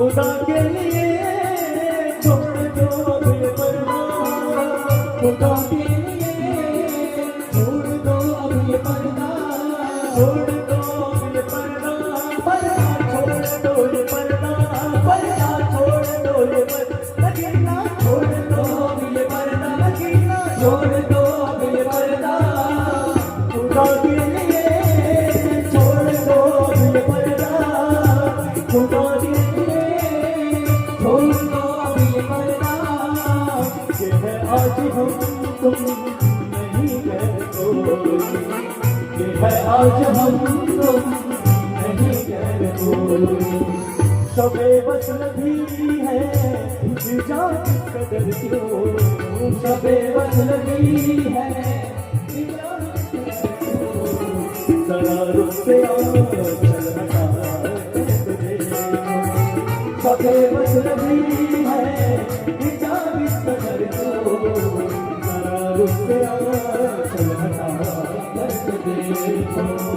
खुदा के लिए छोड़ दो बेपरवा, खुदा के लिए छोड़ दो अब ये पर्दा, छोड़ दो ये पर्दा, पर्दा छोड़ दो ये पर्दा, पर्दा छोड़ दो ये पर्दा, लगेगा छोड़ दो अब ये पर्दा, लगेगा छोड़ दो अब ये पर्दा, खुदा के लिए छोड़ दो अब ये पर्दा, खुदा के लिए छोड़ दो अब ये पर्दा, ये है आज हम तुम नहीं गए कोई, ये है आज हम तुम नहीं गए कोई, सबे वसल भी है जान कदर क्यों, सबे वसल भी है जान कदर क्यों, जरा रुक के आओ चल हटा तुझे, सबे वसल भी है जान कदर क्यों, जरा रुक के आओ चल हटा तुझे।